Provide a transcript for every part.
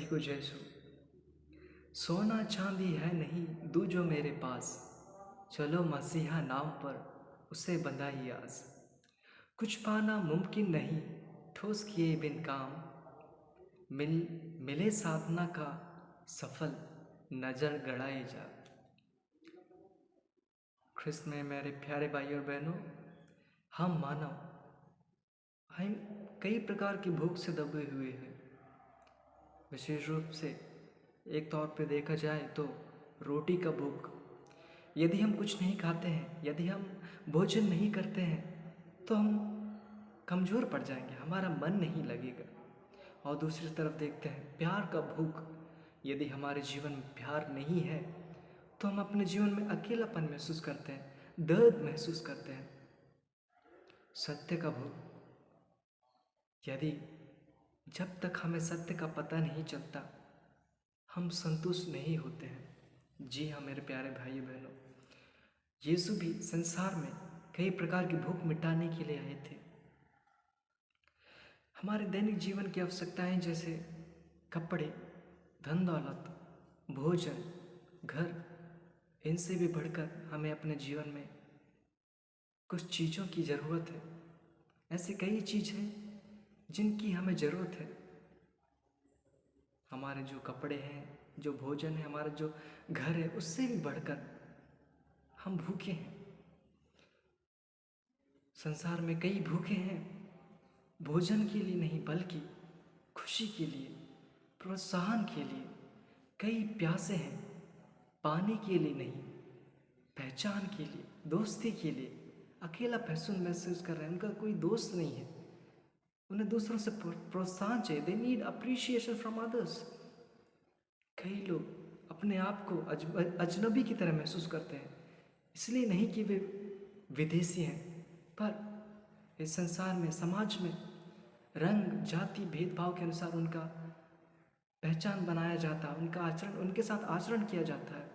प्रभु यीशु। सोना चांदी है नहीं दू जो मेरे पास, चलो मसीहा नाम पर उसे बंधाई आस। कुछ पाना मुमकिन नहीं ठोस किए बिन काम, मिले साधना का सफल नजर गड़ाए जा। ख्रिस्त में मेरे प्यारे भाई और बहनों, हम मानव हम कई प्रकार की भूख से दबे हुए हैं। विशेष रूप से एक तौर पे देखा जाए तो रोटी का भूख। यदि हम कुछ नहीं खाते हैं, यदि हम भोजन नहीं करते हैं तो हम कमज़ोर पड़ जाएंगे, हमारा मन नहीं लगेगा। और दूसरी तरफ देखते हैं प्यार का भूख। यदि हमारे जीवन में प्यार नहीं है तो हम अपने जीवन में अकेलापन महसूस करते हैं, दर्द महसूस करते हैं। सत्य का भूख। यदि जब तक हमें सत्य का पता नहीं चलता हम संतुष्ट नहीं होते हैं। जी हाँ मेरे प्यारे भाई बहनों, यीशु भी संसार में कई प्रकार की भूख मिटाने के लिए आए थे। हमारे दैनिक जीवन की आवश्यकताएं जैसे कपड़े, धन दौलत, भोजन, घर, इनसे भी बढ़कर हमें अपने जीवन में कुछ चीज़ों की ज़रूरत है। ऐसी कई चीज़ हैं जिनकी हमें ज़रूरत है। हमारे जो कपड़े हैं, जो भोजन है, हमारा जो घर है, उससे भी बढ़कर हम भूखे हैं। संसार में कई भूखे हैं, भोजन के लिए नहीं बल्कि खुशी के लिए, प्रोत्साहन के लिए। कई प्यासे हैं, पाने के लिए नहीं, पहचान के लिए, दोस्ती के लिए। अकेला महसूस कर रहे हैं, उनका कोई दोस्त नहीं है। उन्हें दूसरों से प्रोत्साहन चाहिए। They need appreciation from others. कई लोग अपने आप को अजनबी की तरह महसूस करते हैं, इसलिए नहीं कि वे विदेशी हैं, पर इस संसार में, समाज में रंग जाति भेदभाव के अनुसार उनका पहचान बनाया जाता है, उनका आचरण, उनके साथ आचरण किया जाता है।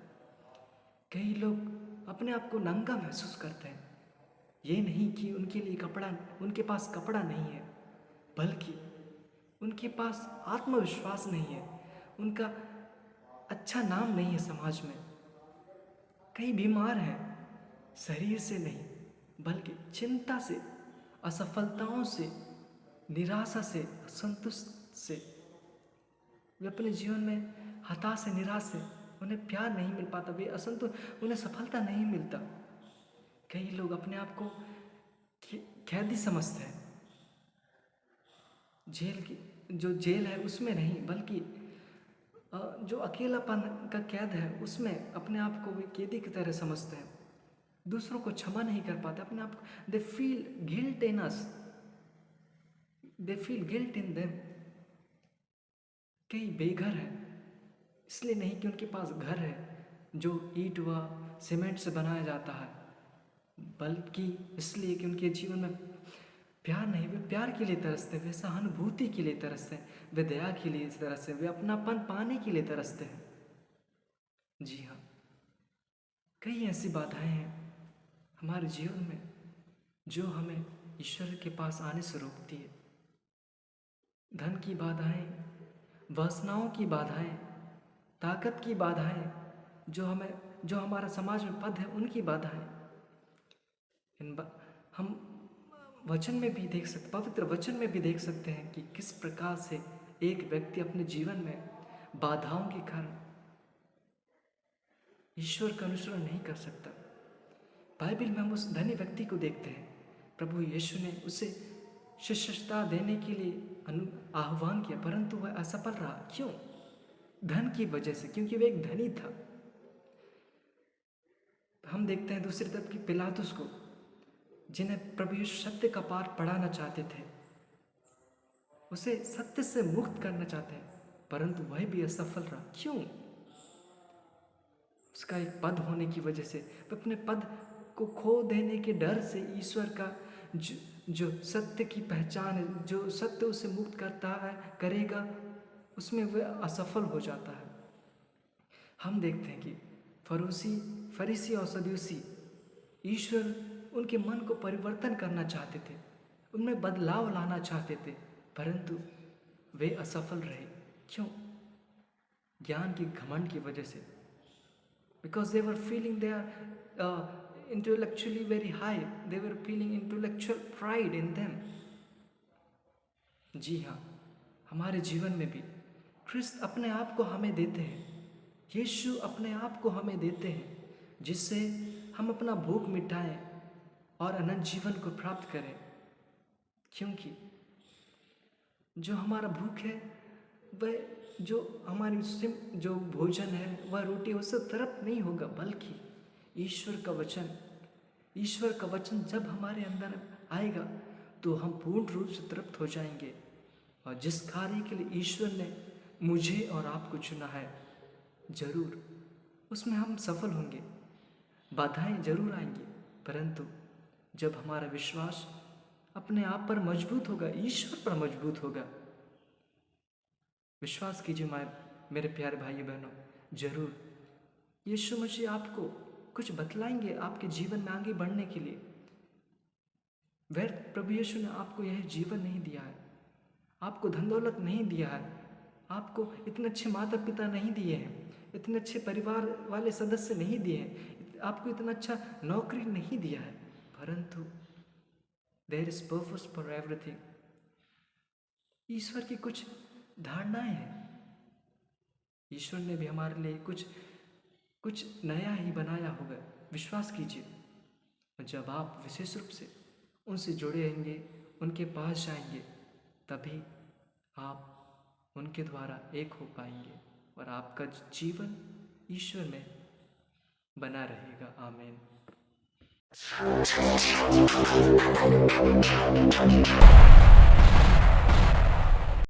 कई लोग अपने आप को नंगा महसूस करते हैं। ये नहीं कि उनके पास कपड़ा नहीं है, बल्कि उनके पास आत्मविश्वास नहीं है, उनका अच्छा नाम नहीं है समाज में। कई बीमार हैं, शरीर से नहीं बल्कि चिंता से, असफलताओं से, निराशा से, असंतुष्ट से। वे अपने जीवन में हताश से, निराश से, उन्हें प्यार नहीं मिल पाता, वे असंतुष्ट, उन्हें सफलता नहीं मिलता। कई लोग अपने आप को कैदी समझते हैं। जो जेल है उसमें नहीं बल्कि जो अकेलापन का कैद है उसमें अपने आप को वे कैदी की तरह समझते हैं। दूसरों को क्षमा नहीं कर पाते अपने आप को। They feel guilt in us, they feel guilt in them. कई बेघर है, इसलिए नहीं कि उनके पास घर है जो ईंट व सीमेंट से बनाया जाता है, बल्कि इसलिए कि उनके जीवन में प्यार नहीं। वे प्यार के लिए तरसते, वे सहानुभूति के लिए तरसते हैं, वे दया के लिए तरसते, वे अपनापन पाने के लिए तरसते हैं। जी हाँ, कई ऐसी बाधाएं हैं हमारे जीवन में जो हमें ईश्वर के पास आने से रोकती है। धन की बाधाएं, वासनाओं की बाधाएं, ताकत की बाधाएं, जो हमारा समाज में पद है उनकी बाधाएं। हम वचन में भी देख सकते, पवित्र वचन में भी देख सकते हैं कि किस प्रकार से एक व्यक्ति अपने जीवन में बाधाओं के कारण ईश्वर का अनुसरण नहीं कर सकता। बाइबल में हम उस धनी व्यक्ति को देखते हैं, प्रभु यीशु ने उसे शिष्यता देने के लिए आह्वान किया, परंतु वह असफल रहा। क्यों? धन की वजह से, क्योंकि वह एक धनी था। हम देखते हैं दूसरी तरफ की पिलातुस को, जिन्हें प्रभु यीशु सत्य का पाठ पढ़ाना चाहते थे, उसे सत्य से मुक्त करना चाहते हैं, परंतु वह भी असफल रहा। क्यों? उसका एक पद होने की वजह से, वह अपने पद को खो देने के डर से ईश्वर का जो सत्य की पहचान है, जो सत्य उसे मुक्त करता है, करेगा, उसमें वह असफल हो जाता है। हम देखते हैं कि फरीसी और सदूसी, ईश्वर उनके मन को परिवर्तन करना चाहते थे, उनमें बदलाव लाना चाहते थे, परंतु वे असफल रहे। क्यों? ज्ञान की घमंड की वजह से, because they were feeling they are intellectually very high, they were feeling intellectual pride in them. जी हाँ, हमारे जीवन में भी ख्रिस्त अपने आप को हमें देते हैं, यीशु अपने आप को हमें देते हैं, जिससे हम अपना भूख मिटाएं और अनंत जीवन को प्राप्त करें। क्योंकि जो हमारा भूख है, वह जो हमारी जो भोजन है, वह रोटी उससे तृप्त नहीं होगा, बल्कि ईश्वर का वचन जब हमारे अंदर आएगा तो हम पूर्ण रूप से तृप्त हो जाएंगे। और जिस कार्य के लिए ईश्वर ने मुझे और आपको चुना है, जरूर उसमें हम सफल होंगे। बाधाएं जरूर आएंगी, परंतु जब हमारा विश्वास अपने आप पर मजबूत होगा, ईश्वर पर मजबूत होगा। विश्वास कीजिए मेरे प्यारे भाई बहनों, जरूर यीशु मसीह आपको कुछ बतलाएंगे आपके जीवन में आगे बढ़ने के लिए। वह प्रभु यीशु ने आपको यह जीवन नहीं दिया है, आपको धन दौलत नहीं दिया है, आपको इतने अच्छे माता पिता नहीं दिए हैं, इतने अच्छे परिवार वाले सदस्य नहीं दिए हैं, आपको इतना अच्छा नौकरी नहीं दिया है, परंतु there is purpose for everything. ईश्वर की कुछ धारणाएं हैं। ईश्वर ने भी हमारे लिए कुछ नया ही बनाया होगा। विश्वास कीजिए, जब आप विशेष रूप से उनसे जुड़े रहेंगे, उनके पास जाएंगे, तभी आप उनके द्वारा एक हो पाएंगे और आपका जीवन ईश्वर में बना रहेगा। आमीन।